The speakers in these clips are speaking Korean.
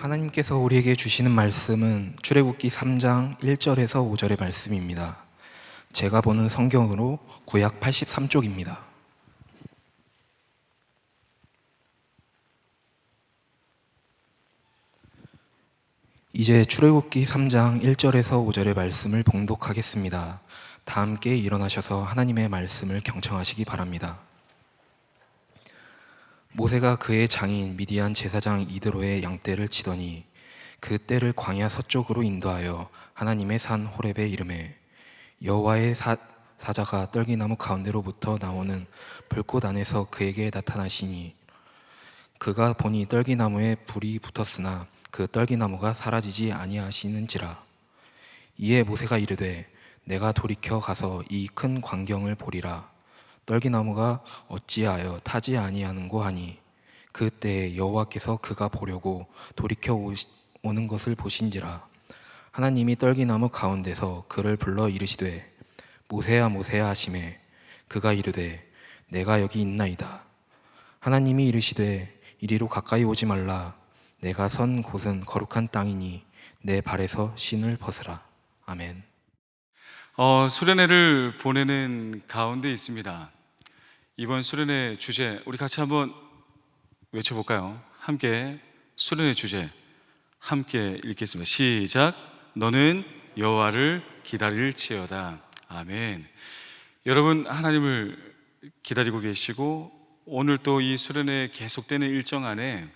하나님께서 우리에게 주시는 말씀은 출애굽기 3장 1절에서 5절의 말씀입니다. 제가 보는 성경으로 구약 83쪽입니다. 이제 출애굽기 3장 1절에서 5절의 말씀을 봉독하겠습니다. 다 함께 일어나셔서 하나님의 말씀을 경청하시기 바랍니다. 모세가 그의 장인 미디안 제사장 이드로의 양떼를 치더니 그 떼를 광야 서쪽으로 인도하여 하나님의 산 호렙에 이르매 여호와의 사자가 떨기나무 가운데로부터 나오는 불꽃 안에서 그에게 나타나시니 그가 보니 떨기나무에 불이 붙었으나 그 떨기나무가 사라지지 아니하시는지라. 이에 모세가 이르되 내가 돌이켜 가서 이 큰 광경을 보리라. 떨기나무가 어찌하여 타지 아니하는고 하니 그때에 여호와께서 그가 보려고 돌이켜 오는 것을 보신지라. 하나님이 떨기나무 가운데서 그를 불러 이르시되 모세야 모세야 하시매 그가 이르되 내가 여기 있나이다. 하나님이 이르시되 이리로 가까이 오지 말라. 내가 선 곳은 거룩한 땅이니 내 발에서 신을 벗으라. 아멘. 수련회를 보내는 가운데 있습니다. 이번 수련회 주제 우리 같이 한번 외쳐볼까요? 함께 수련회 주제 함께 읽겠습니다. 시작. 너는 여호와를 기다릴지어다. 아멘. 여러분, 하나님을 기다리고 계시고 오늘 또 이 수련회 계속되는 일정 안에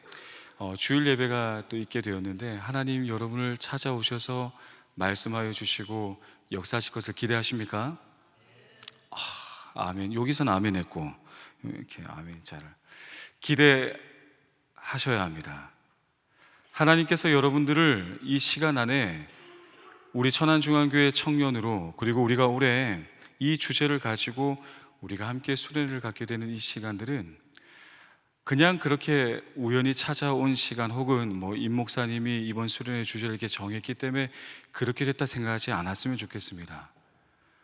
주일 예배가 또 있게 되었는데 하나님 여러분을 찾아오셔서 말씀하여 주시고 역사하실 것을 기대하십니까? 아멘. 여기서는 아멘 했고 이렇게 아멘 잘 기대하셔야 합니다. 하나님께서 여러분들을 이 시간 안에 우리 천안중앙교회 청년으로 그리고 우리가 올해 이 주제를 가지고 우리가 함께 수련회를 갖게 되는 이 시간들은 그냥 그렇게 우연히 찾아온 시간 혹은 임 목사님이 이번 수련회 주제를 이렇게 정했기 때문에 그렇게 됐다 생각하지 않았으면 좋겠습니다.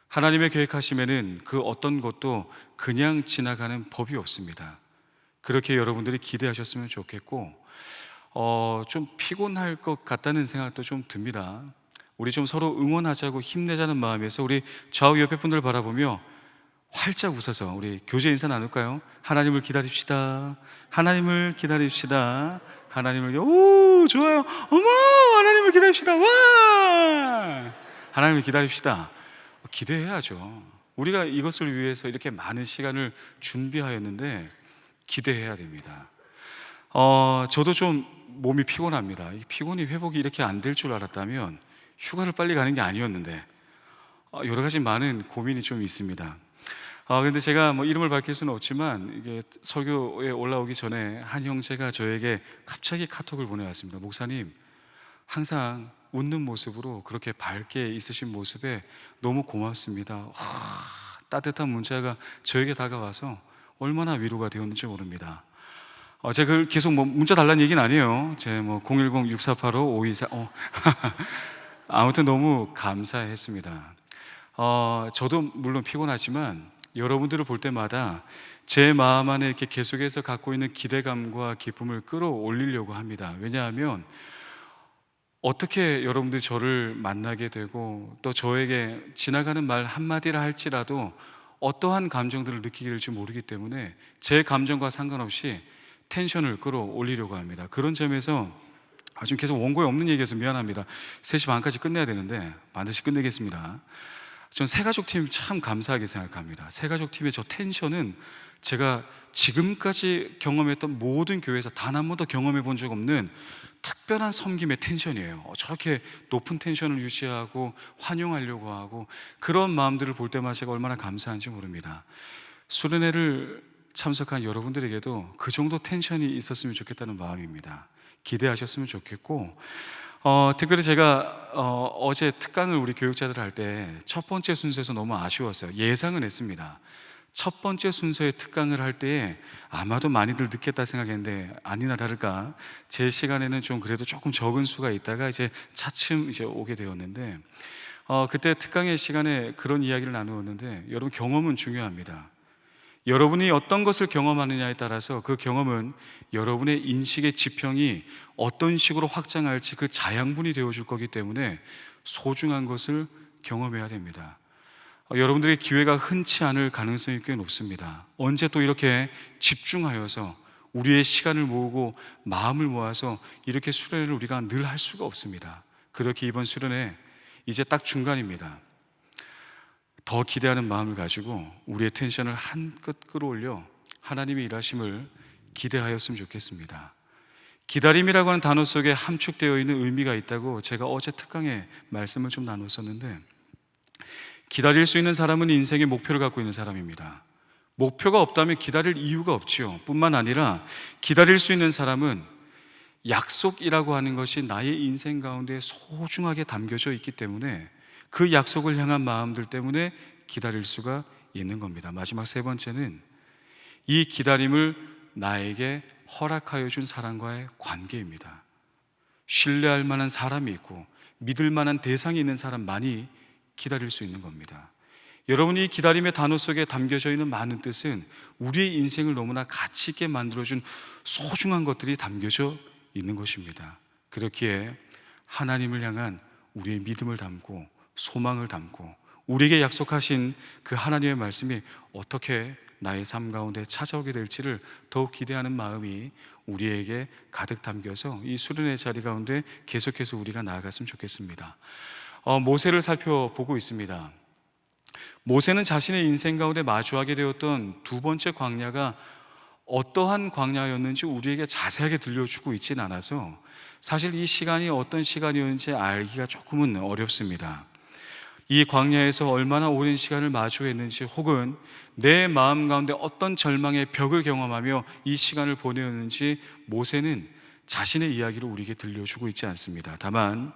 하나님의 계획하심에는 그 어떤 것도 그냥 지나가는 법이 없습니다. 그렇게 여러분들이 기대하셨으면 좋겠고 좀 피곤할 것 같다는 생각도 좀 듭니다. 우리 좀 서로 응원하자고 힘내자는 마음에서 우리 좌우 옆에 분들 바라보며 활짝 웃어서 우리 교제 인사 나눌까요? 하나님을 기다립시다. 하나님을 기다립시다. 하나님을 오 좋아요. 어머 하나님을 기다립시다. 와 하나님을 기다립시다. 기대해야죠. 우리가 이것을 위해서 이렇게 많은 시간을 준비하였는데 기대해야 됩니다. 저도 좀 몸이 피곤합니다. 피곤이 회복이 이렇게 안 될 줄 알았다면 휴가를 빨리 가는 게 아니었는데 여러 가지 많은 고민이 좀 있습니다. 근데 제가 이름을 밝힐 수는 없지만 이게 설교에 올라오기 전에 한 형제가 저에게 갑자기 카톡을 보내왔습니다. 목사님, 항상 웃는 모습으로 그렇게 밝게 있으신 모습에 너무 고맙습니다. 따뜻한 문자가 저에게 다가와서 얼마나 위로가 되었는지 모릅니다. 제가 그걸 계속 문자 달라는 얘기는 아니에요. 제 010-6485-524 아무튼 너무 감사했습니다. 저도 물론 피곤하지만 여러분들을 볼 때마다 제 마음 안에 이렇게 계속해서 갖고 있는 기대감과 기쁨을 끌어올리려고 합니다. 왜냐하면 어떻게 여러분들이 저를 만나게 되고 또 저에게 지나가는 말 한마디라 할지라도 어떠한 감정들을 느끼게 될지 모르기 때문에 제 감정과 상관없이 텐션을 끌어올리려고 합니다. 그런 점에서 지금 계속 원고에 없는 얘기해서 미안합니다. 3시 반까지 끝내야 되는데 반드시 끝내겠습니다. 전 새가족팀 참 감사하게 생각합니다. 새가족팀의 저 텐션은 제가 지금까지 경험했던 모든 교회에서 단 한 번도 경험해 본 적 없는 특별한 섬김의 텐션이에요. 저렇게 높은 텐션을 유지하고 환영하려고 하고 그런 마음들을 볼 때마다 제가 얼마나 감사한지 모릅니다. 수련회를 참석한 여러분들에게도 그 정도 텐션이 있었으면 좋겠다는 마음입니다. 기대하셨으면 좋겠고 특별히 제가 어제 특강을 우리 교육자들 할 때 첫 번째 순서에서 너무 아쉬웠어요. 예상은 했습니다. 첫 번째 순서의 특강을 할 때에 아마도 많이들 늦겠다 생각했는데 아니나 다를까 제 시간에는 좀 그래도 조금 적은 수가 있다가 이제 차츰 오게 되었는데 그때 특강의 시간에 그런 이야기를 나누었는데 여러분 경험은 중요합니다. 여러분이 어떤 것을 경험하느냐에 따라서 그 경험은 여러분의 인식의 지평이 어떤 식으로 확장할지 그 자양분이 되어줄 거기 때문에 소중한 것을 경험해야 됩니다. 여러분들의 기회가 흔치 않을 가능성이 꽤 높습니다. 언제 또 이렇게 집중하여서 우리의 시간을 모으고 마음을 모아서 이렇게 수련을 우리가 늘 할 수가 없습니다. 그렇게 이번 수련회 이제 딱 중간입니다. 더 기대하는 마음을 가지고 우리의 텐션을 한껏 끌어올려 하나님의 일하심을 기대하였으면 좋겠습니다. 기다림이라고 하는 단어 속에 함축되어 있는 의미가 있다고 제가 어제 특강에 말씀을 좀 나눴었는데, 기다릴 수 있는 사람은 인생의 목표를 갖고 있는 사람입니다. 목표가 없다면 기다릴 이유가 없지요. 뿐만 아니라 기다릴 수 있는 사람은 약속이라고 하는 것이 나의 인생 가운데 소중하게 담겨져 있기 때문에 그 약속을 향한 마음들 때문에 기다릴 수가 있는 겁니다. 마지막 세 번째는 이 기다림을 나에게 허락하여 준 사람과의 관계입니다. 신뢰할 만한 사람이 있고 믿을 만한 대상이 있는 사람만이 기다릴 수 있는 겁니다. 여러분이 이 기다림의 단어 속에 담겨져 있는 많은 뜻은 우리의 인생을 너무나 가치 있게 만들어준 소중한 것들이 담겨져 있는 것입니다. 그렇기에 하나님을 향한 우리의 믿음을 담고 소망을 담고 우리에게 약속하신 그 하나님의 말씀이 어떻게 나의 삶 가운데 찾아오게 될지를 더욱 기대하는 마음이 우리에게 가득 담겨서 이 수련의 자리 가운데 계속해서 우리가 나아갔으면 좋겠습니다. 모세를 살펴보고 있습니다. 모세는 자신의 인생 가운데 마주하게 되었던 두 번째 광야가 어떠한 광야였는지 우리에게 자세하게 들려주고 있지는 않아서 사실 이 시간이 어떤 시간이었는지 알기가 조금은 어렵습니다. 이 광야에서 얼마나 오랜 시간을 마주했는지, 혹은 내 마음 가운데 어떤 절망의 벽을 경험하며 이 시간을 보내었는지 모세는 자신의 이야기를 우리에게 들려주고 있지 않습니다. 다만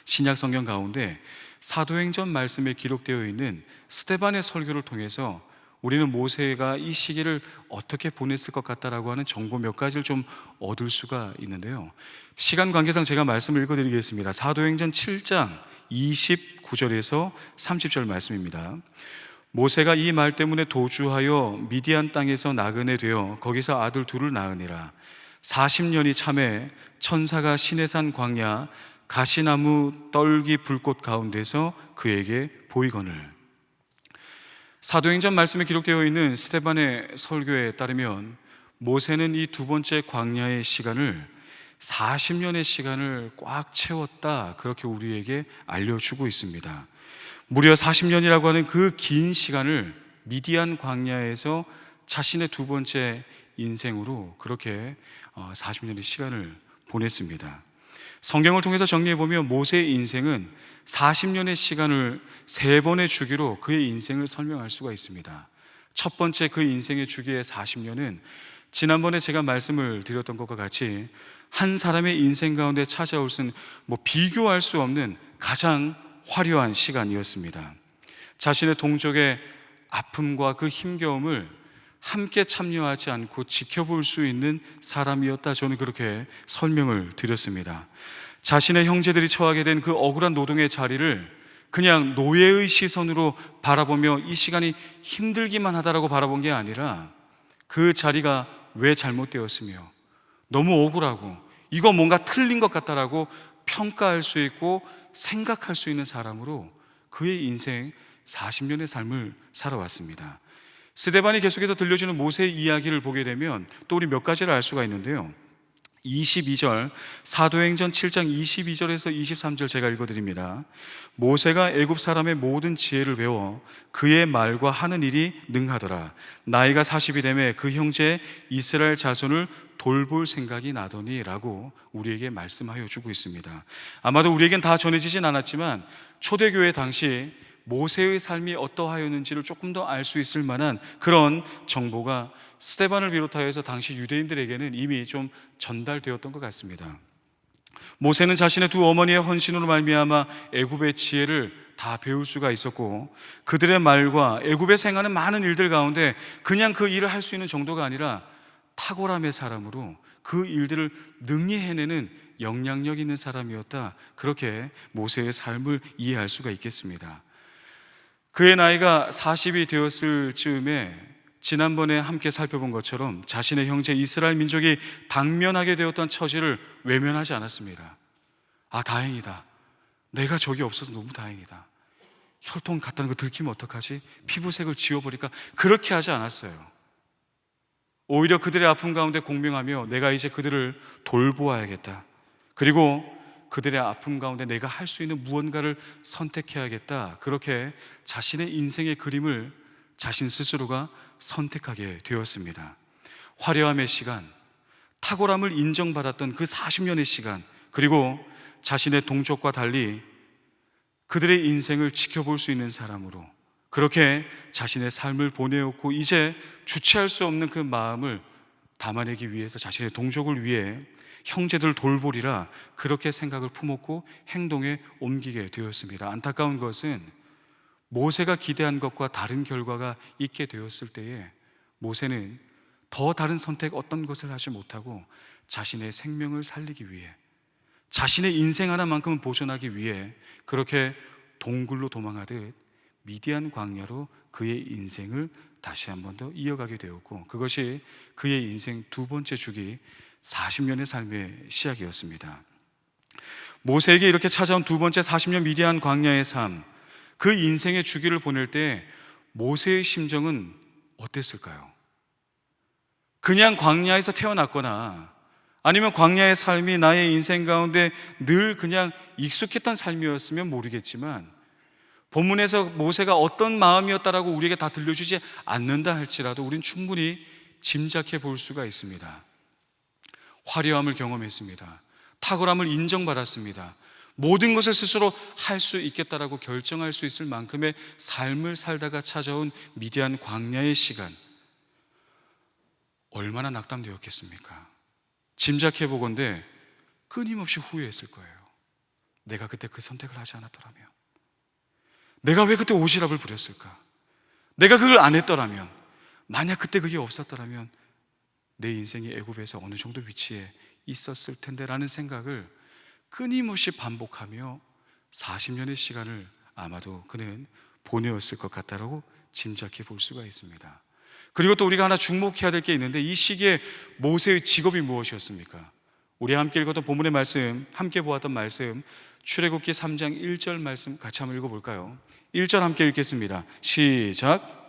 신약 성경 가운데 사도행전 말씀에 기록되어 있는 스데반의 설교를 통해서 우리는 모세가 이 시기를 어떻게 보냈을 것 같다라고 하는 정보 몇 가지를 좀 얻을 수가 있는데요. 시간 관계상 제가 말씀을 읽어드리겠습니다. 사도행전 7장 29절에서 30절 말씀입니다. 모세가 이 말 때문에 도주하여 미디안 땅에서 나그네 되어 거기서 아들 둘을 낳으니라. 40년이 참에 천사가 시내산 광야 가시나무 떨기 불꽃 가운데서 그에게 보이거늘. 사도행전 말씀에 기록되어 있는 스데반의 설교에 따르면 모세는 이 두 번째 광야의 시간을 40년의 시간을 꽉 채웠다, 그렇게 우리에게 알려주고 있습니다. 무려 40년이라고 하는 그 긴 시간을 미디안 광야에서 자신의 두 번째 인생으로 그렇게 40년의 시간을 보냈습니다. 성경을 통해서 정리해보면 모세의 인생은 40년의 시간을 세 번의 주기로 그의 인생을 설명할 수가 있습니다. 첫 번째 그 인생의 주기의 40년은 지난번에 제가 말씀을 드렸던 것과 같이 한 사람의 인생 가운데 찾아올 수는 비교할 수 없는 가장 화려한 시간이었습니다. 자신의 동족의 아픔과 그 힘겨움을 함께 참여하지 않고 지켜볼 수 있는 사람이었다, 저는 그렇게 설명을 드렸습니다. 자신의 형제들이 처하게 된 그 억울한 노동의 자리를 그냥 노예의 시선으로 바라보며 이 시간이 힘들기만 하다라고 바라본 게 아니라 그 자리가 왜 잘못되었으며 너무 억울하고 이거 뭔가 틀린 것 같다라고 평가할 수 있고 생각할 수 있는 사람으로 그의 인생 40년의 삶을 살아왔습니다. 스데반이 계속해서 들려주는 모세의 이야기를 보게 되면 또 우리 몇 가지를 알 수가 있는데요. 22절, 사도행전 7장 22절에서 23절 제가 읽어드립니다. 모세가 애굽 사람의 모든 지혜를 배워 그의 말과 하는 일이 능하더라. 나이가 40이 되매 그 형제 이스라엘 자손을 돌볼 생각이 나더니 라고 우리에게 말씀하여 주고 있습니다. 아마도 우리에겐 다 전해지진 않았지만 초대교회 당시 모세의 삶이 어떠하였는지를 조금 더 알 수 있을 만한 그런 정보가 스데반을 비롯하여서 당시 유대인들에게는 이미 좀 전달되었던 것 같습니다. 모세는 자신의 두 어머니의 헌신으로 말미암아 애굽의 지혜를 다 배울 수가 있었고, 그들의 말과 애굽에서 행하는 많은 일들 가운데 그냥 그 일을 할 수 있는 정도가 아니라 탁월함의 사람으로 그 일들을 능히 해내는 영향력 있는 사람이었다, 그렇게 모세의 삶을 이해할 수가 있겠습니다. 그의 나이가 40이 되었을 즈음에 지난번에 함께 살펴본 것처럼 자신의 형제 이스라엘 민족이 당면하게 되었던 처지를 외면하지 않았습니다. 아, 다행이다. 내가 저기 없어서 너무 다행이다. 혈통 같다는 거 들키면 어떡하지? 피부색을 지워버릴까? 그렇게 하지 않았어요. 오히려 그들의 아픔 가운데 공명하며 내가 이제 그들을 돌보아야겠다. 그리고 그들의 아픔 가운데 내가 할 수 있는 무언가를 선택해야겠다. 그렇게 자신의 인생의 그림을 자신 스스로가 선택하게 되었습니다. 화려함의 시간, 탁월함을 인정받았던 그 40년의 시간, 그리고 자신의 동족과 달리 그들의 인생을 지켜볼 수 있는 사람으로 그렇게 자신의 삶을 보내었고, 이제 주체할 수 없는 그 마음을 담아내기 위해서 자신의 동족을 위해 형제들을 돌보리라 그렇게 생각을 품었고 행동에 옮기게 되었습니다. 안타까운 것은 모세가 기대한 것과 다른 결과가 있게 되었을 때에 모세는 더 다른 선택 어떤 것을 하지 못하고 자신의 생명을 살리기 위해, 자신의 인생 하나만큼은 보존하기 위해 그렇게 동굴로 도망하듯 미디안 광야로 그의 인생을 다시 한 번 더 이어가게 되었고, 그것이 그의 인생 두 번째 주기 40년의 삶의 시작이었습니다. 모세에게 이렇게 찾아온 두 번째 40년 미디안 광야의 삶, 그 인생의 주기를 보낼 때 모세의 심정은 어땠을까요? 그냥 광야에서 태어났거나 아니면 광야의 삶이 나의 인생 가운데 늘 그냥 익숙했던 삶이었으면 모르겠지만, 본문에서 모세가 어떤 마음이었다라고 우리에게 다 들려주지 않는다 할지라도 우린 충분히 짐작해 볼 수가 있습니다. 화려함을 경험했습니다. 탁월함을 인정받았습니다. 모든 것을 스스로 할 수 있겠다라고 결정할 수 있을 만큼의 삶을 살다가 찾아온 미디안 광야의 시간, 얼마나 낙담되었겠습니까? 짐작해 보건대 끊임없이 후회했을 거예요. 내가 그때 그 선택을 하지 않았더라면, 내가 왜 그때 오지랖을 부렸을까? 내가 그걸 안 했더라면, 만약 그때 그게 없었더라면 내 인생이 애굽에서 어느 정도 위치에 있었을 텐데 라는 생각을 끊임없이 반복하며 40년의 시간을 아마도 그는 보내었을 것 같다라고 짐작해 볼 수가 있습니다. 그리고 또 우리가 하나 주목해야 될 게 있는데, 이 시기에 모세의 직업이 무엇이었습니까? 우리 함께 읽었던 본문의 말씀, 함께 보았던 말씀, 출애굽기 3장 1절 말씀 같이 한번 읽어볼까요? 1절 함께 읽겠습니다. 시작.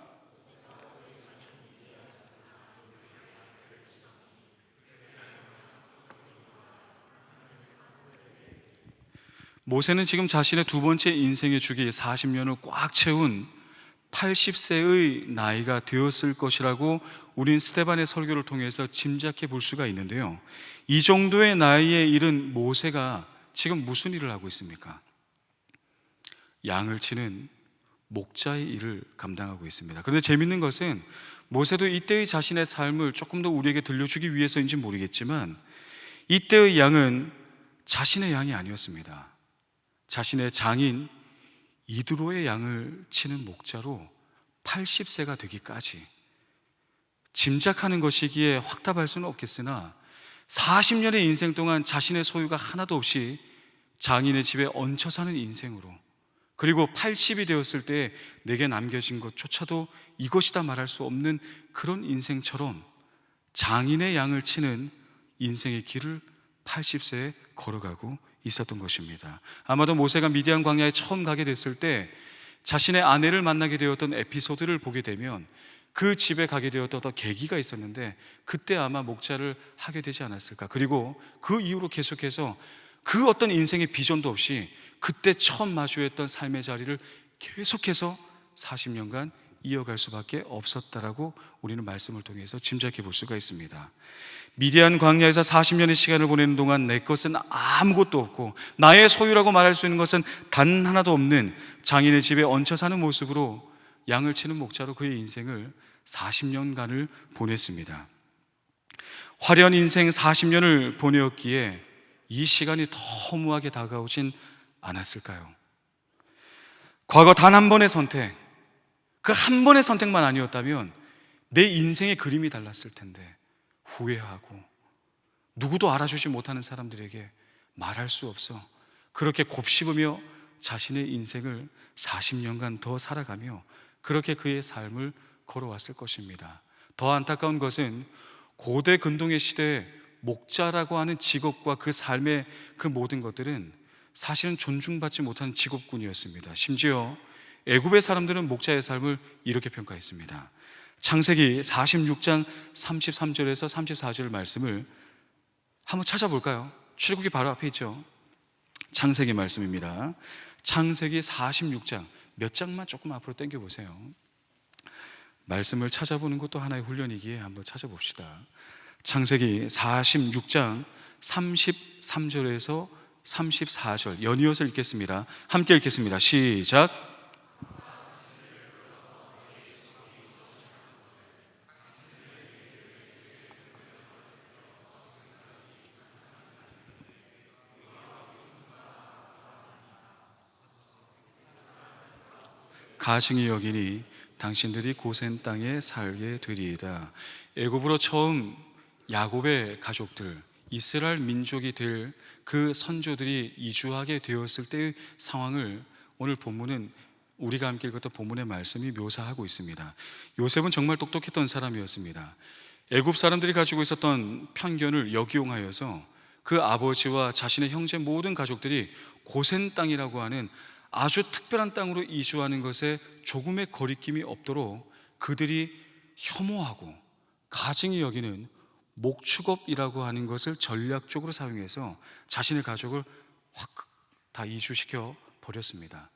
모세는 지금 자신의 두 번째 인생의 주기 40년을 꽉 채운 80세의 나이가 되었을 것이라고 우린 스데반의 설교를 통해서 짐작해 볼 수가 있는데요, 이 정도의 나이에 이른 모세가 지금 무슨 일을 하고 있습니까? 양을 치는 목자의 일을 감당하고 있습니다. 그런데 재밌는 것은 모세도 이때의 자신의 삶을 조금 더 우리에게 들려주기 위해서인지 모르겠지만, 이때의 양은 자신의 양이 아니었습니다. 자신의 장인 이드로의 양을 치는 목자로 80세가 되기까지, 짐작하는 것이기에 확답할 수는 없겠으나 40년의 인생 동안 자신의 소유가 하나도 없이 장인의 집에 얹혀 사는 인생으로, 그리고 80이 되었을 때 내게 남겨진 것조차도 이것이다 말할 수 없는 그런 인생처럼 장인의 양을 치는 인생의 길을 80세에 걸어가고 있었던 것입니다. 아마도 모세가 미디안 광야에 처음 가게 됐을 때 자신의 아내를 만나게 되었던 에피소드를 보게 되면 그 집에 가게 되었던 어떤 계기가 있었는데, 그때 아마 목자를 하게 되지 않았을까. 그리고 그 이후로 계속해서 그 어떤 인생의 비전도 없이 그때 처음 마주했던 삶의 자리를 계속해서 40년간 이어갈 수밖에 없었다라고 우리는 말씀을 통해서 짐작해 볼 수가 있습니다. 미디안 광야에서 40년의 시간을 보내는 동안 내 것은 아무것도 없고 나의 소유라고 말할 수 있는 것은 단 하나도 없는 장인의 집에 얹혀 사는 모습으로 양을 치는 목자로 그의 인생을 40년간을 보냈습니다. 화려한 인생 40년을 보내었기에 이 시간이 더 허무하게 다가오진 않았을까요? 과거 단 한 번의 선택, 그 한 번의 선택만 아니었다면 내 인생의 그림이 달랐을 텐데, 후회하고 누구도 알아주지 못하는 사람들에게 말할 수 없어 그렇게 곱씹으며 자신의 인생을 40년간 더 살아가며 그렇게 그의 삶을 걸어왔을 것입니다. 더 안타까운 것은 고대 근동의 시대에 목자라고 하는 직업과 그 삶의 그 모든 것들은 사실은 존중받지 못하는 직업군이었습니다. 심지어 애굽의 사람들은 목자의 삶을 이렇게 평가했습니다. 창세기 46장 33절에서 34절 말씀을 한번 찾아볼까요? 출애굽기 바로 앞에 있죠. 창세기 말씀입니다. 창세기 46장 몇 장만 조금 앞으로 당겨 보세요. 말씀을 찾아보는 것도 하나의 훈련이기에 한번 찾아봅시다. 창세기 46장 33절에서 34절 연이어서 읽겠습니다. 함께 읽겠습니다. 시작. 가증히 여기니 당신들이 고센 땅에 살게 되리이다. 애굽으로 처음 야곱의 가족들, 이스라엘 민족이 될 그 선조들이 이주하게 되었을 때의 상황을 오늘 본문은 우리가 함께 읽었던 본문의 말씀이 묘사하고 있습니다. 요셉은 정말 똑똑했던 사람이었습니다. 애굽 사람들이 가지고 있었던 편견을 역이용하여서 그 아버지와 자신의 형제 모든 가족들이 고센 땅이라고 하는 아주 특별한 땅으로 이주하는 것에 조금의 거리낌이 없도록 그들이 혐오하고 가증히 여기는 목축업이라고 하는 것을 전략적으로 사용해서 자신의 가족을 확 다 이주시켜 버렸습니다.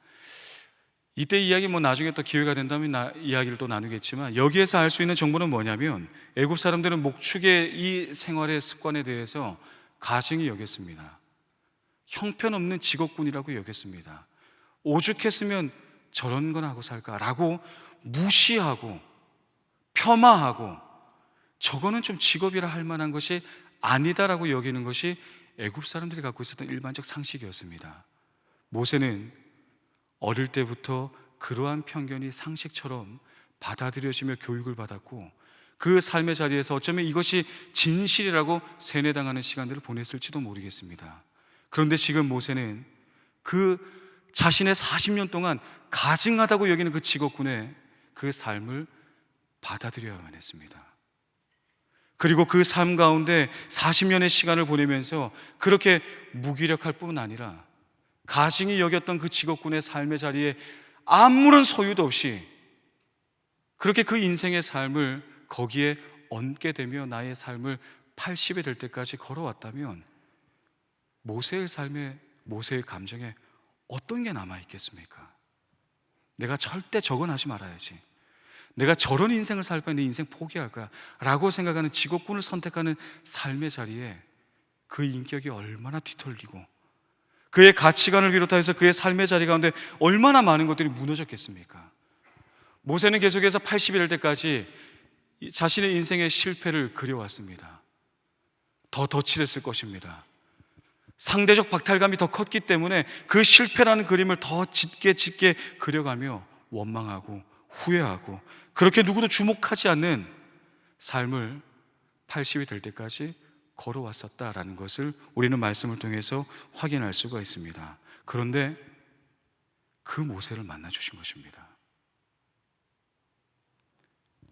이때 이야기 나중에 또 기회가 된다면 이야기를 또 나누겠지만, 여기에서 알 수 있는 정보는 뭐냐면 애굽 사람들은 목축의 이 생활의 습관에 대해서 가증히 여겼습니다. 형편없는 직업군이라고 여겼습니다. 오죽했으면 저런 건 하고 살까라고 무시하고 폄하하고 저거는 좀 직업이라 할 만한 것이 아니다라고 여기는 것이 애굽 사람들이 갖고 있었던 일반적 상식이었습니다. 모세는 어릴 때부터 그러한 편견이 상식처럼 받아들여지며 교육을 받았고 그 삶의 자리에서 어쩌면 이것이 진실이라고 세뇌당하는 시간들을 보냈을지도 모르겠습니다. 그런데 지금 모세는 그 자신의 40년 동안 가증하다고 여기는 그 직업군의 그 삶을 받아들여야만 했습니다. 그리고 그 삶 가운데 40년의 시간을 보내면서 그렇게 무기력할 뿐 아니라 가증히 여겼던 그 직업군의 삶의 자리에 아무런 소유도 없이 그렇게 그 인생의 삶을 거기에 얹게 되며 나의 삶을 80이 될 때까지 걸어왔다면 모세의 삶에, 모세의 감정에 어떤 게 남아있겠습니까? 내가 절대 저건 하지 말아야지, 내가 저런 인생을 살 바에 내 인생 포기할 거야 라고 생각하는 직업군을 선택하는 삶의 자리에 그 인격이 얼마나 뒤틀리고 그의 가치관을 비롯해서 그의 삶의 자리 가운데 얼마나 많은 것들이 무너졌겠습니까? 모세는 계속해서 80이 될 때까지 자신의 인생의 실패를 그려왔습니다. 더 덧칠했을 것입니다. 상대적 박탈감이 더 컸기 때문에 그 실패라는 그림을 더 짙게 그려가며 원망하고 후회하고 그렇게 누구도 주목하지 않는 삶을 80이 될 때까지 걸어왔었다라는 것을 우리는 말씀을 통해서 확인할 수가 있습니다. 그런데 그 모세를 만나 주신 것입니다.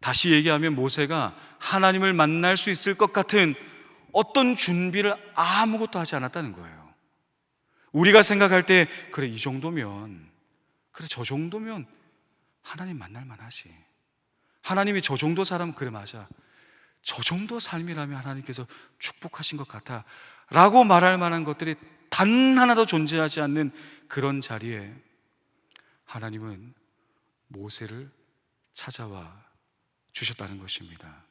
다시 얘기하면 모세가 하나님을 만날 수 있을 것 같은 어떤 준비를 아무것도 하지 않았다는 거예요. 우리가 생각할 때 그래 이 정도면, 그래 저 정도면 하나님 만날 만하지, 하나님이 저 정도 사람, 그래 맞아, 저 정도 삶이라면 하나님께서 축복하신 것 같아 라고 말할 만한 것들이 단 하나도 존재하지 않는 그런 자리에 하나님은 모세를 찾아와 주셨다는 것입니다.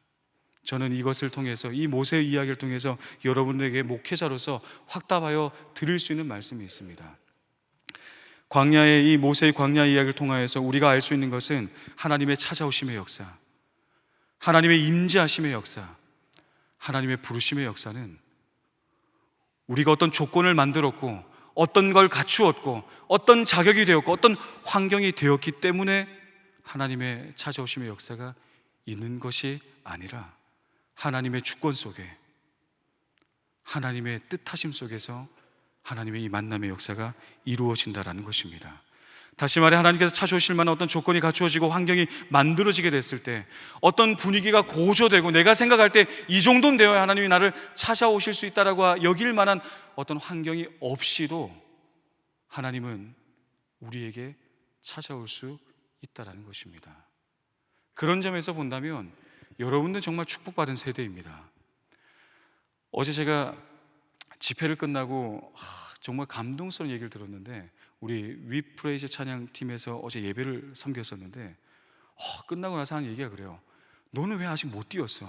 저는 이것을 통해서, 이 모세의 이야기를 통해서 여러분에게 목회자로서 확답하여 드릴 수 있는 말씀이 있습니다. 광야의 이 모세의 광야 이야기를 통하여서 우리가 알 수 있는 것은 하나님의 찾아오심의 역사, 하나님의 임재하심의 역사, 하나님의 부르심의 역사는 우리가 어떤 조건을 만들었고 어떤 걸 갖추었고 어떤 자격이 되었고 어떤 환경이 되었기 때문에 하나님의 찾아오심의 역사가 있는 것이 아니라 하나님의 주권 속에, 하나님의 뜻하심 속에서 하나님의 이 만남의 역사가 이루어진다라는 것입니다. 다시 말해 하나님께서 찾아오실 만한 어떤 조건이 갖추어지고 환경이 만들어지게 됐을 때, 어떤 분위기가 고조되고 내가 생각할 때 이 정도는 되어야 하나님이 나를 찾아오실 수 있다라고 여길 만한 어떤 환경이 없이도 하나님은 우리에게 찾아올 수 있다라는 것입니다. 그런 점에서 본다면 여러분들 정말 축복받은 세대입니다. 어제 제가 집회를 끝나고 정말 감동스러운 얘기를 들었는데, 우리 위프레이즈 찬양팀에서 어제 예배를 섬겼었는데 끝나고 나서 하는 얘기가 그래요. 너는 왜 아직 못 뛰었어?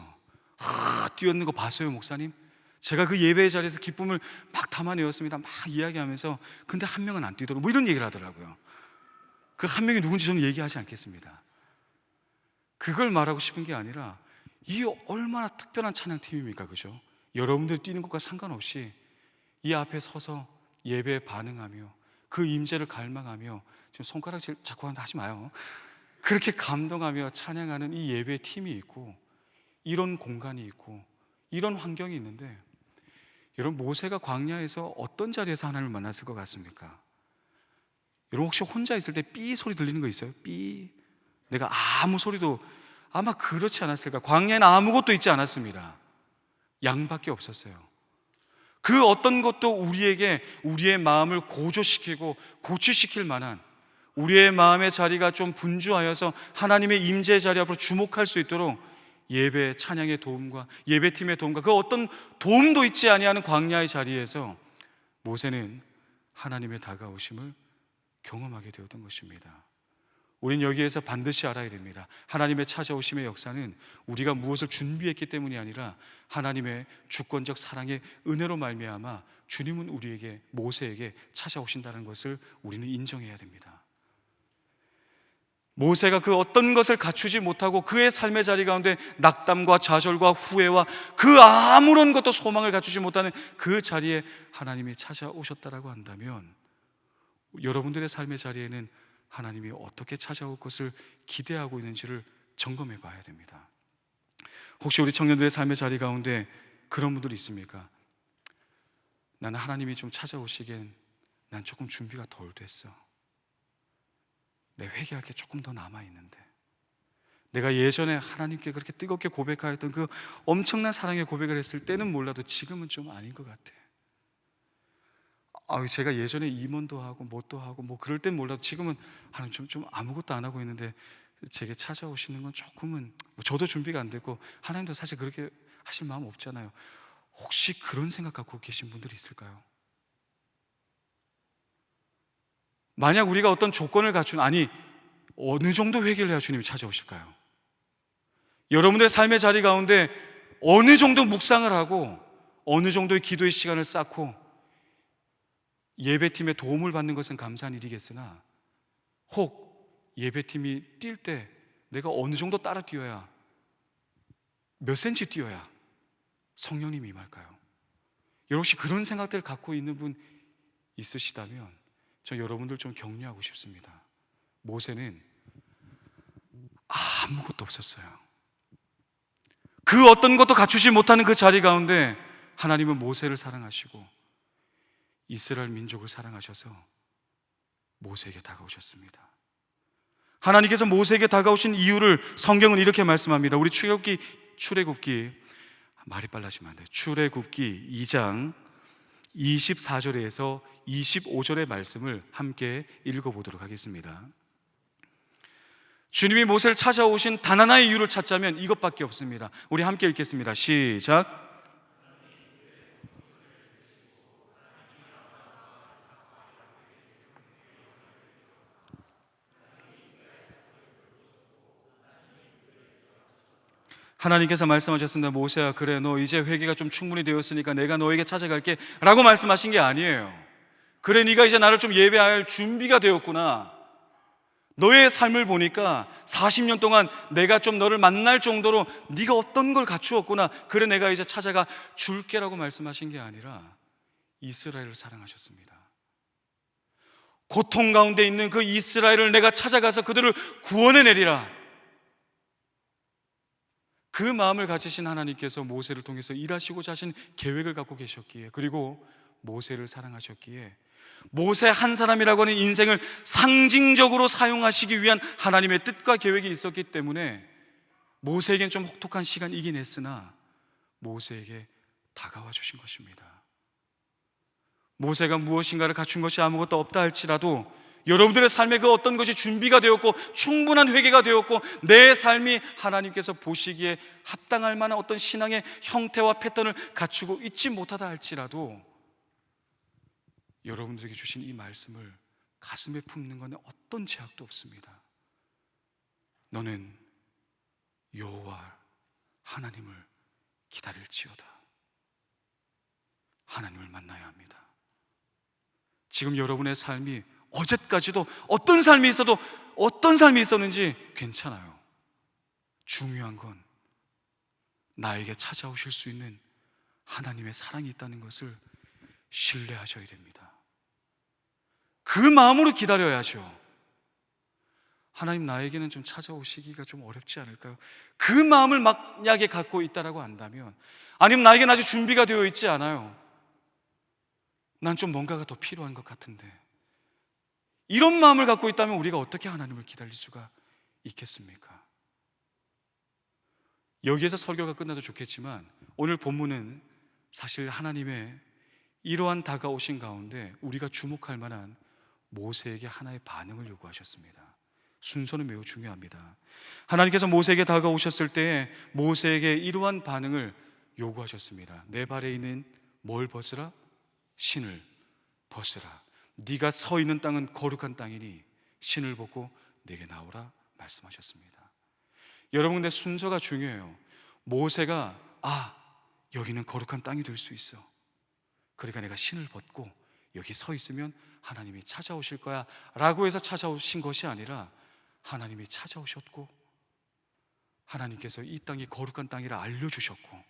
뛰었는 거 봤어요 목사님? 제가 그 예배 자리에서 기쁨을 막 담아내었습니다. 막 이야기하면서 근데 한 명은 안 뛰더라고, 뭐 이런 얘기를 하더라고요. 그 한 명이 누군지 저는 얘기하지 않겠습니다. 그걸 말하고 싶은 게 아니라 이 얼마나 특별한 찬양팀입니까, 그죠? 여러분들 뛰는 것과 상관없이 이 앞에 서서 예배에 반응하며 그 임재를 갈망하며, 지금 손가락 자꾸 하지 마요. 그렇게 감동하며 찬양하는 이 예배 팀이 있고, 이런 공간이 있고, 이런 환경이 있는데, 여러분 모세가 광야에서 어떤 자리에서 하나님을 만났을 것 같습니까? 여러분 혹시 혼자 있을 때 삐 소리 들리는 거 있어요? 삐. 내가 아무 소리도, 아마 그렇지 않았을까? 광야에는 아무것도 있지 않았습니다. 양밖에 없었어요. 그 어떤 것도 우리에게 우리의 마음을 고조시키고 고취시킬 만한, 우리의 마음의 자리가 좀 분주하여서 하나님의 임재 자리 앞으로 주목할 수 있도록 예배 찬양의 도움과 예배팀의 도움과 그 어떤 도움도 있지 아니하는 광야의 자리에서 모세는 하나님의 다가오심을 경험하게 되었던 것입니다. 우린 여기에서 반드시 알아야 됩니다. 하나님의 찾아오심의 역사는 우리가 무엇을 준비했기 때문이 아니라 하나님의 주권적 사랑의 은혜로 말미암아 주님은 우리에게, 모세에게 찾아오신다는 것을 우리는 인정해야 됩니다. 모세가 그 어떤 것을 갖추지 못하고 그의 삶의 자리 가운데 낙담과 좌절과 후회와 그 아무런 것도 소망을 갖추지 못하는 그 자리에 하나님이 찾아오셨다라고 한다면, 여러분들의 삶의 자리에는 하나님이 어떻게 찾아올 것을 기대하고 있는지를 점검해 봐야 됩니다. 혹시 우리 청년들의 삶의 자리 가운데 그런 분들이 있습니까? 나는 하나님이 좀 찾아오시기엔 난 조금 준비가 덜 됐어. 내 회개할 게 조금 더 남아있는데, 내가 예전에 하나님께 그렇게 뜨겁게 고백하였던 그 엄청난 사랑의 고백을 했을 때는 몰라도 지금은 좀 아닌 것 같아. 제가 예전에 임원도 하고 뭣도 하고 뭐 그럴 땐 몰라도 지금은 하나님 좀 아무것도 안 하고 있는데 제게 찾아오시는 건 조금은, 저도 준비가 안 됐고 하나님도 사실 그렇게 하실 마음 없잖아요. 혹시 그런 생각 갖고 계신 분들이 있을까요? 만약 우리가 어떤 조건을 갖춘, 어느 정도 회개를 해야 주님이 찾아오실까요? 여러분들의 삶의 자리 가운데 어느 정도 묵상을 하고 어느 정도의 기도의 시간을 쌓고 예배팀의 도움을 받는 것은 감사한 일이겠으나, 혹 예배팀이 뛸 때 내가 어느 정도 따라 뛰어야, 몇 센치 뛰어야 성령님이 임할까요? 여러분 혹시 그런 생각들을 갖고 있는 분 있으시다면 저 여러분들 좀 격려하고 싶습니다. 모세는 아무것도 없었어요. 그 어떤 것도 갖추지 못하는 그 자리 가운데 하나님은 모세를 사랑하시고 이스라엘 민족을 사랑하셔서 모세에게 다가오셨습니다. 하나님께서 모세에게 다가오신 이유를 성경은 이렇게 말씀합니다. 우리 출애굽기 말이 빨라지면 안 돼요. 출애굽기 2장 24절에서 25절의 말씀을 함께 읽어보도록 하겠습니다. 주님이 모세를 찾아오신 단 하나의 이유를 찾자면 이것밖에 없습니다. 우리 함께 읽겠습니다. 시작. 하나님께서 말씀하셨습니다. 모세야, 그래, 너 이제 회개가 좀 충분히 되었으니까 내가 너에게 찾아갈게 라고 말씀하신 게 아니에요. 그래, 네가 이제 나를 좀 예배할 준비가 되었구나. 너의 삶을 보니까 40년 동안 내가 좀 너를 만날 정도로 네가 어떤 걸 갖추었구나. 그래, 내가 이제 찾아가 줄게라고 말씀하신 게 아니라 이스라엘을 사랑하셨습니다. 고통 가운데 있는 그 이스라엘을 내가 찾아가서 그들을 구원해 내리라. 그 마음을 가지신 하나님께서 모세를 통해서 일하시고자 하신 계획을 갖고 계셨기에, 그리고 모세를 사랑하셨기에 모세 한 사람이라고 하는 인생을 상징적으로 사용하시기 위한 하나님의 뜻과 계획이 있었기 때문에 모세에겐 좀 혹독한 시간이긴 했으나 모세에게 다가와 주신 것입니다. 모세가 무엇인가를 갖춘 것이 아무것도 없다 할지라도 여러분들의 삶에 그 어떤 것이 준비가 되었고 충분한 회개가 되었고 내 삶이 하나님께서 보시기에 합당할 만한 어떤 신앙의 형태와 패턴을 갖추고 있지 못하다 할지라도 여러분들에게 주신 이 말씀을 가슴에 품는 것은 어떤 제약도 없습니다. 너는 여호와 하나님을 기다릴지어다. 하나님을 만나야 합니다. 지금 여러분의 삶이 어제까지도 어떤 삶이 있어도 어떤 삶이 있었는지 괜찮아요. 중요한 건 나에게 찾아오실 수 있는 하나님의 사랑이 있다는 것을 신뢰하셔야 됩니다. 그 마음으로 기다려야죠. 하나님 나에게는 좀 찾아오시기가 좀 어렵지 않을까요? 그 마음을 만약에 갖고 있다라고 한다면, 아니면 나에게는 아직 준비가 되어 있지 않아요, 난 좀 뭔가가 더 필요한 것 같은데, 이런 마음을 갖고 있다면 우리가 어떻게 하나님을 기다릴 수가 있겠습니까? 여기에서 설교가 끝나도 좋겠지만 오늘 본문은 사실 하나님의 이러한 다가오신 가운데 우리가 주목할 만한 모세에게 하나의 반응을 요구하셨습니다. 순서는 매우 중요합니다. 하나님께서 모세에게 다가오셨을 때 모세에게 이러한 반응을 요구하셨습니다. 내 발에 있는 뭘 벗으라? 신을 벗으라. 네가 서 있는 땅은 거룩한 땅이니 신을 벗고 내게 나오라 말씀하셨습니다. 여러분, 근데 순서가 중요해요. 모세가 여기는 거룩한 땅이 될 수 있어, 그러니까 내가 신을 벗고 여기 서 있으면 하나님이 찾아오실 거야 라고 해서 찾아오신 것이 아니라 하나님이 찾아오셨고 하나님께서 이 땅이 거룩한 땅이라 알려주셨고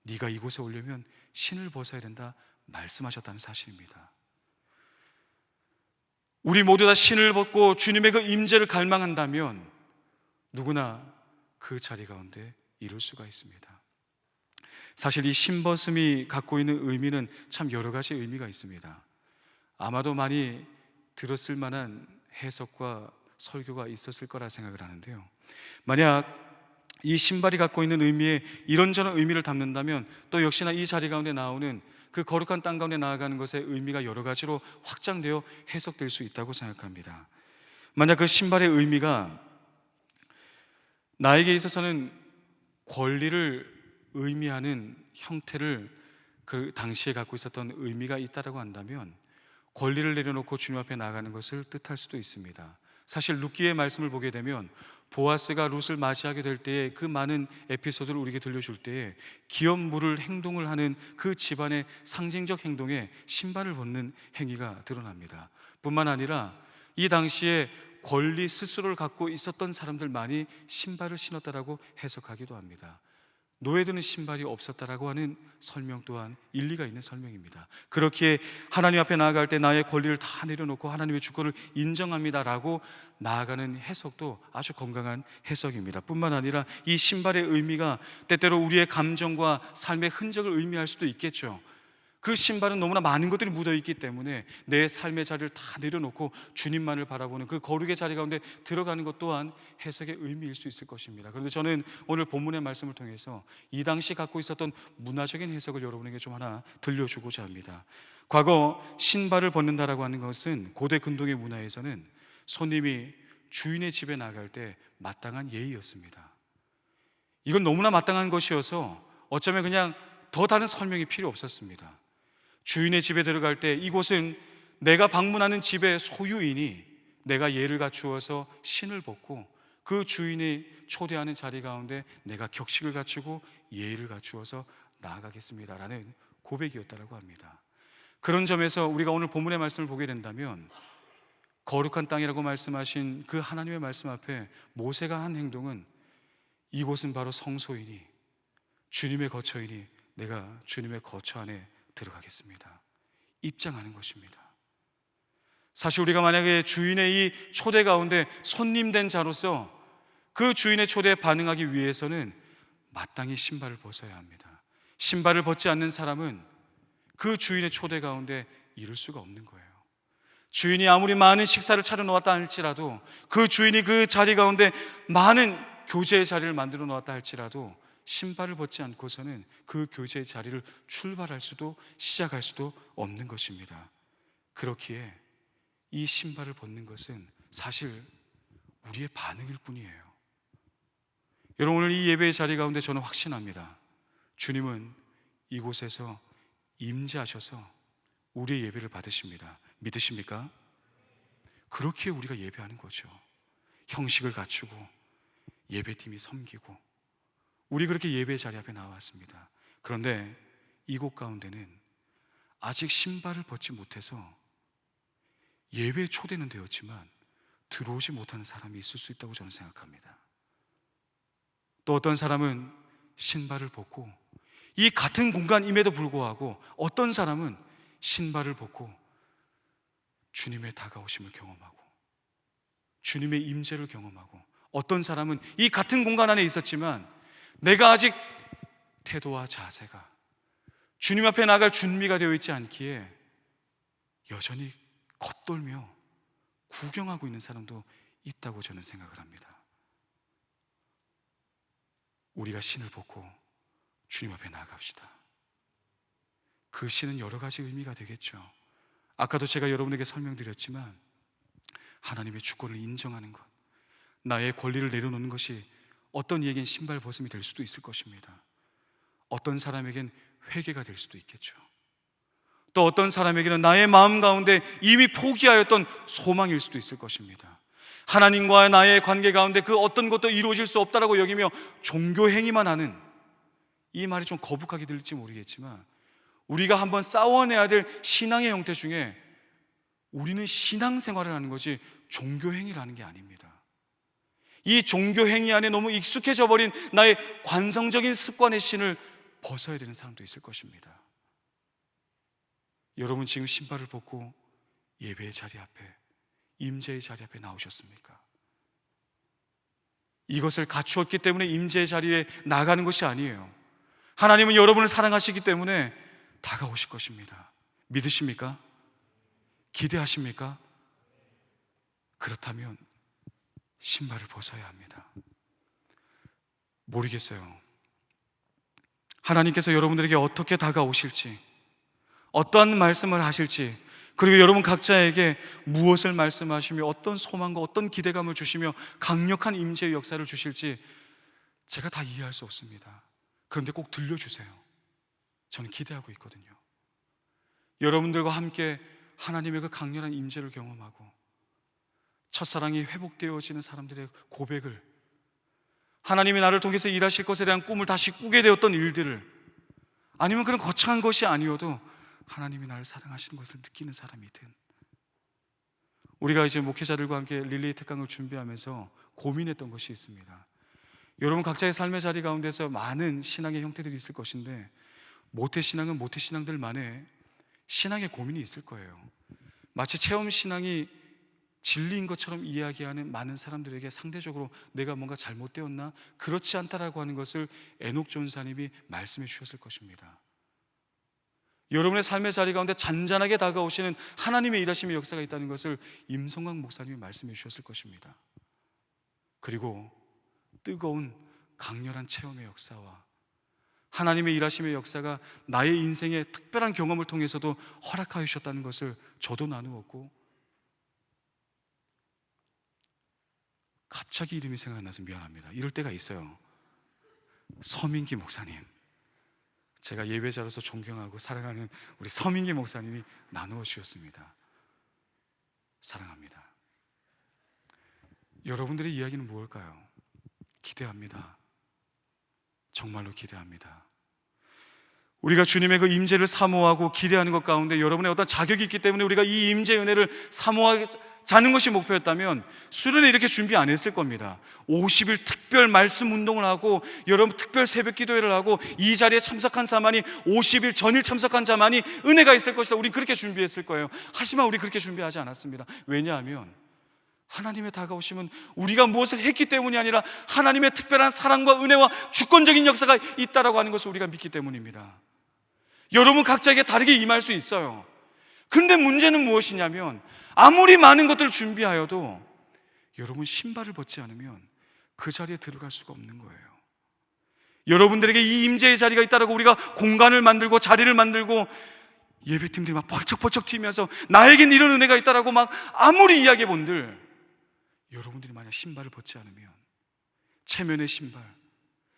네가 이곳에 오려면 신을 벗어야 된다 말씀하셨다는 사실입니다. 우리 모두 다 신을 벗고 주님의 그 임재를 갈망한다면 누구나 그 자리 가운데 이룰 수가 있습니다. 사실 이 신벗음이 갖고 있는 의미는 참 여러 가지 의미가 있습니다. 아마도 많이 들었을 만한 해석과 설교가 있었을 거라 생각을 하는데요, 만약 이 신발이 갖고 있는 의미에 이런저런 의미를 담는다면 또 역시나 이 자리 가운데 나오는 그 거룩한 땅 가운데 나아가는 것의 의미가 여러 가지로 확장되어 해석될 수 있다고 생각합니다. 만약 그 신발의 의미가 나에게 있어서는 권리를 의미하는 형태를 그 당시에 갖고 있었던 의미가 있다라고 한다면 권리를 내려놓고 주님 앞에 나아가는 것을 뜻할 수도 있습니다. 사실 룻기의 말씀을 보게 되면 보아스가 룻을 맞이하게 될 때에 그 많은 에피소드를 우리에게 들려줄 때에 기업 물을 행동을 하는 그 집안의 상징적 행동에 신발을 벗는 행위가 드러납니다. 뿐만 아니라 이 당시에 권리 스스로를 갖고 있었던 사람들만이 신발을 신었다라고 해석하기도 합니다. 노예들은 신발이 없었다라고 하는 설명 또한 일리가 있는 설명입니다. 그렇기에 하나님 앞에 나아갈 때 나의 권리를 다 내려놓고 하나님의 주권을 인정합니다라고 나아가는 해석도 아주 건강한 해석입니다. 뿐만 아니라 이 신발의 의미가 때때로 우리의 감정과 삶의 흔적을 의미할 수도 있겠죠. 그 신발은 너무나 많은 것들이 묻어있기 때문에 내 삶의 자리를 다 내려놓고 주님만을 바라보는 그 거룩의 자리 가운데 들어가는 것 또한 해석의 의미일 수 있을 것입니다. 그런데 저는 오늘 본문의 말씀을 통해서 이 당시 갖고 있었던 문화적인 해석을 여러분에게 좀 하나 들려주고자 합니다. 과거 신발을 벗는다라고 하는 것은 고대 근동의 문화에서는 손님이 주인의 집에 나갈 때 마땅한 예의였습니다. 이건 너무나 마땅한 것이어서 어쩌면 그냥 더 다른 설명이 필요 없었습니다. 주인의 집에 들어갈 때 이곳은 내가 방문하는 집의 소유이니 내가 예를 갖추어서 신을 벗고 그 주인이 초대하는 자리 가운데 내가 격식을 갖추고 예의를 갖추어서 나아가겠습니다라는 고백이었다고 합니다. 그런 점에서 우리가 오늘 본문의 말씀을 보게 된다면 거룩한 땅이라고 말씀하신 그 하나님의 말씀 앞에 모세가 한 행동은 이곳은 바로 성소이니 주님의 거처이니 내가 주님의 거처 안에 들어가겠습니다, 입장하는 것입니다. 사실 우리가 만약에 주인의 이 초대 가운데 손님된 자로서 그 주인의 초대에 반응하기 위해서는 마땅히 신발을 벗어야 합니다. 신발을 벗지 않는 사람은 그 주인의 초대 가운데 이룰 수가 없는 거예요. 주인이 아무리 많은 식사를 차려놓았다 할지라도, 그 주인이 그 자리 가운데 많은 교제의 자리를 만들어 놓았다 할지라도 신발을 벗지 않고서는 그 교제의 자리를 출발할 수도 시작할 수도 없는 것입니다. 그렇기에 이 신발을 벗는 것은 사실 우리의 반응일 뿐이에요. 여러분, 오늘 이 예배의 자리 가운데 저는 확신합니다. 주님은 이곳에서 임재하셔서 우리의 예배를 받으십니다. 믿으십니까? 그렇기에 우리가 예배하는 거죠. 형식을 갖추고 예배팀이 섬기고 우리 그렇게 예배의 자리 앞에 나왔습니다. 그런데 이곳 가운데는 아직 신발을 벗지 못해서 예배에 초대는 되었지만 들어오지 못하는 사람이 있을 수 있다고 저는 생각합니다. 또 어떤 사람은 신발을 벗고 이 같은 공간임에도 불구하고 어떤 사람은 신발을 벗고 주님의 다가오심을 경험하고 주님의 임재를 경험하고, 어떤 사람은 이 같은 공간 안에 있었지만 내가 아직 태도와 자세가 주님 앞에 나갈 준비가 되어 있지 않기에 여전히 겉돌며 구경하고 있는 사람도 있다고 저는 생각을 합니다. 우리가 신을 벗고 주님 앞에 나아갑시다. 그 신은 여러 가지 의미가 되겠죠. 아까도 제가 여러분에게 설명드렸지만 하나님의 주권을 인정하는 것, 나의 권리를 내려놓는 것이 어떤 이에겐 신발 벗음이 될 수도 있을 것입니다. 어떤 사람에겐 회개가 될 수도 있겠죠. 또 어떤 사람에게는 나의 마음 가운데 이미 포기하였던 소망일 수도 있을 것입니다. 하나님과의 나의 관계 가운데 그 어떤 것도 이루어질 수 없다라고 여기며 종교 행위만 하는, 이 말이 좀 거북하게 들릴지 모르겠지만 우리가 한번 싸워내야 될 신앙의 형태 중에 우리는 신앙생활을 하는 것이 종교 행위를 하는 게 아닙니다. 이 종교 행위 안에 너무 익숙해져 버린 나의 관성적인 습관의 신을 벗어야 되는 사람도 있을 것입니다. 여러분, 지금 신발을 벗고 예배의 자리 앞에, 임재의 자리 앞에 나오셨습니까? 이것을 갖추었기 때문에 임재의 자리에 나가는 것이 아니에요. 하나님은 여러분을 사랑하시기 때문에 다가오실 것입니다. 믿으십니까? 기대하십니까? 그렇다면 신발을 벗어야 합니다. 모르겠어요. 하나님께서 여러분들에게 어떻게 다가오실지, 어떠한 말씀을 하실지, 그리고 여러분 각자에게 무엇을 말씀하시며 어떤 소망과 어떤 기대감을 주시며 강력한 임재의 역사를 주실지 제가 다 이해할 수 없습니다. 그런데 꼭 들려주세요. 저는 기대하고 있거든요. 여러분들과 함께 하나님의 그 강렬한 임재를 경험하고 첫사랑이 회복되어지는 사람들의 고백을, 하나님이 나를 통해서 일하실 것에 대한 꿈을 다시 꾸게 되었던 일들을, 아니면 그런 거창한 것이 아니어도 하나님이 나를 사랑하시는 것을 느끼는 사람이든, 우리가 이제 목회자들과 함께 릴레이 특강을 준비하면서 고민했던 것이 있습니다. 여러분 각자의 삶의 자리 가운데서 많은 신앙의 형태들이 있을 것인데 모태신앙은 모태신앙들만의 신앙의 고민이 있을 거예요. 마치 체험신앙이 진리인 것처럼 이야기하는 많은 사람들에게 상대적으로 내가 뭔가 잘못되었나? 그렇지 않다라고 하는 것을 에녹 전사님이 말씀해 주셨을 것입니다. 여러분의 삶의 자리 가운데 잔잔하게 다가오시는 하나님의 일하심의 역사가 있다는 것을 임성광 목사님이 말씀해 주셨을 것입니다. 그리고 뜨거운 강렬한 체험의 역사와 하나님의 일하심의 역사가 나의 인생의 특별한 경험을 통해서도 허락하여 주셨다는 것을 저도 나누었고, 갑자기 이름이 생각나서 미안합니다. 이럴 때가 있어요. 서민기 목사님, 제가 예배자로서 존경하고 사랑하는 우리 서민기 목사님이 나누어 주셨습니다. 사랑합니다. 여러분들의 이야기는 무엇일까요? 기대합니다. 정말로 기대합니다. 우리가 주님의 그 임재를 사모하고 기대하는 것 가운데 여러분의 어떤 자격이 있기 때문에 우리가 이 임재의 은혜를 사모하자는 것이 목표였다면 수련회 이렇게 준비 안 했을 겁니다. 50일 특별 말씀 운동을 하고 여러분 특별 새벽 기도회를 하고 이 자리에 참석한 자만이, 50일 전일 참석한 자만이 은혜가 있을 것이다. 우린 그렇게 준비했을 거예요. 하지만 우리 그렇게 준비하지 않았습니다. 왜냐하면 하나님의 다가오심은 우리가 무엇을 했기 때문이 아니라 하나님의 특별한 사랑과 은혜와 주권적인 역사가 있다라고 하는 것을 우리가 믿기 때문입니다. 여러분 각자에게 다르게 임할 수 있어요. 근데 문제는 무엇이냐면 아무리 많은 것들을 준비하여도 여러분 신발을 벗지 않으면 그 자리에 들어갈 수가 없는 거예요. 여러분들에게 이 임재의 자리가 있다라고 우리가 공간을 만들고 자리를 만들고 예배팀들이 막 펄쩍펄쩍 튀면서 나에겐 이런 은혜가 있다라고 막 아무리 이야기해 본들, 여러분들이 만약 신발을 벗지 않으면 체면의 신발,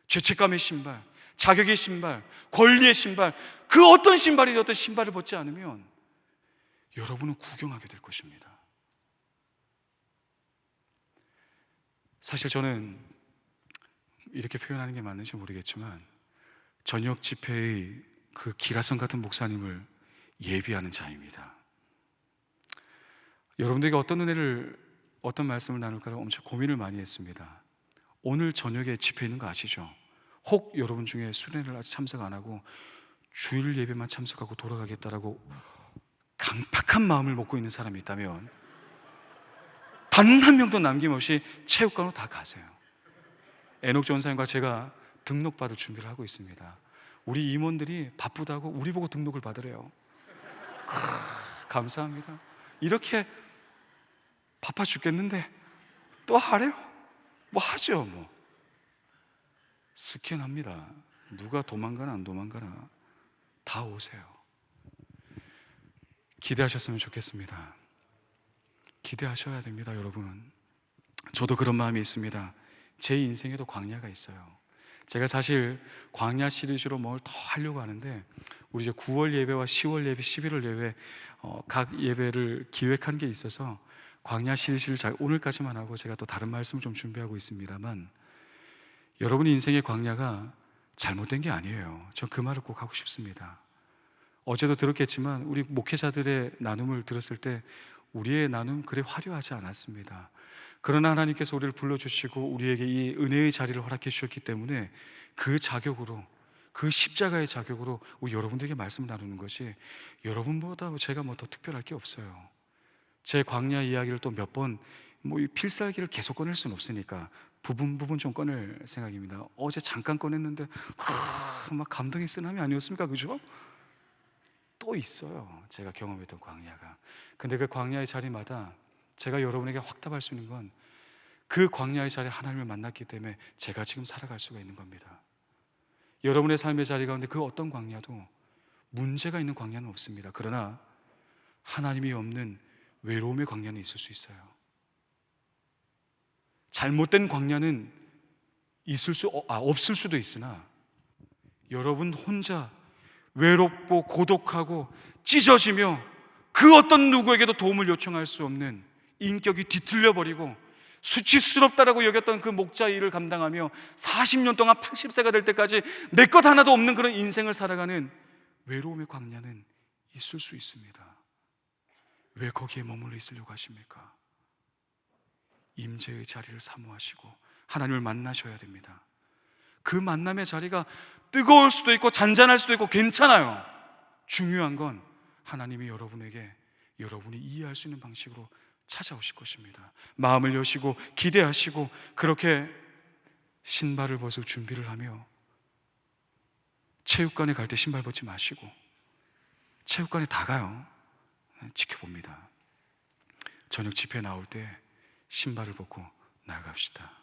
죄책감의 신발, 자격의 신발, 권리의 신발, 그 어떤 신발이 어떤 신발을 벗지 않으면 여러분은 구경하게 될 것입니다. 사실 저는 이렇게 표현하는 게 맞는지 모르겠지만 저녁 집회의 그 기라성 같은 목사님을 예비하는 자입니다. 여러분들에게 어떤 말씀을 나눌까 엄청 고민을 많이 했습니다. 오늘 저녁에 집회 있는 거 아시죠? 혹 여러분 중에 수련회를 아직 참석 안 하고 주일 예배만 참석하고 돌아가겠다라고 강팍한 마음을 먹고 있는 사람이 있다면 단 한 명도 남김없이 체육관으로 다 가세요. 에녹 전사님과 제가 등록받을 준비를 하고 있습니다. 우리 임원들이 바쁘다고 우리 보고 등록을 받으래요. 감사합니다. 이렇게 바빠 죽겠는데 또 하래요? 뭐 하죠 뭐. 스캔합니다. 누가 도망가나 안 도망가나 다 오세요. 기대하셨으면 좋겠습니다. 기대하셔야 됩니다, 여러분. 저도 그런 마음이 있습니다. 제 인생에도 광야가 있어요. 제가 사실 광야 시리즈로 뭘 더 하려고 하는데 우리 이제 9월 예배와 10월 예배, 11월 예배 각 예배를 기획한 게 있어서 광야 시리즈를 오늘까지만 하고 제가 또 다른 말씀을 좀 준비하고 있습니다만 여러분의 인생의 광야가 잘못된 게 아니에요. 전 그 말을 꼭 하고 싶습니다. 어제도 들었겠지만 우리 목회자들의 나눔을 들었을 때 우리의 나눔 그리 화려하지 않았습니다. 그러나 하나님께서 우리를 불러주시고 우리에게 이 은혜의 자리를 허락해 주셨기 때문에 그 자격으로, 그 십자가의 자격으로 우리 여러분들에게 말씀을 나누는 것이, 여러분보다 제가 뭐 더 특별할 게 없어요. 제 광야 이야기를 또 몇 번 이 필살기를 계속 꺼낼 수는 없으니까 부분 좀 꺼낼 생각입니다. 어제 잠깐 꺼냈는데 막 감동의 쓰나미 아니었습니까? 그죠? 또 있어요, 제가 경험했던 광야가. 근데 그 광야의 자리마다 제가 여러분에게 확답할 수 있는 건 그 광야의 자리에 하나님을 만났기 때문에 제가 지금 살아갈 수가 있는 겁니다. 여러분의 삶의 자리 가운데 그 어떤 광야도 문제가 있는 광야는 없습니다. 그러나 하나님이 없는 외로움의 광야는 있을 수 있어요. 잘못된 광야는 없을 수도 있으나 여러분 혼자 외롭고 고독하고 찢어지며 그 어떤 누구에게도 도움을 요청할 수 없는 인격이 뒤틀려 버리고 수치스럽다라고 여겼던 그 목자 일을 감당하며 40년 동안 80세가 될 때까지 내 것 하나도 없는 그런 인생을 살아가는 외로움의 광야는 있을 수 있습니다. 왜 거기에 머물러 있으려고 하십니까? 임재의 자리를 사모하시고 하나님을 만나셔야 됩니다. 그 만남의 자리가 뜨거울 수도 있고 잔잔할 수도 있고 괜찮아요. 중요한 건 하나님이 여러분에게 여러분이 이해할 수 있는 방식으로 찾아오실 것입니다. 마음을 여시고 기대하시고 그렇게 신발을 벗을 준비를 하며 체육관에 갈 때 신발 벗지 마시고 체육관에 다 가요. 지켜봅니다. 저녁 집회 나올 때 신발을 벗고 나갑시다.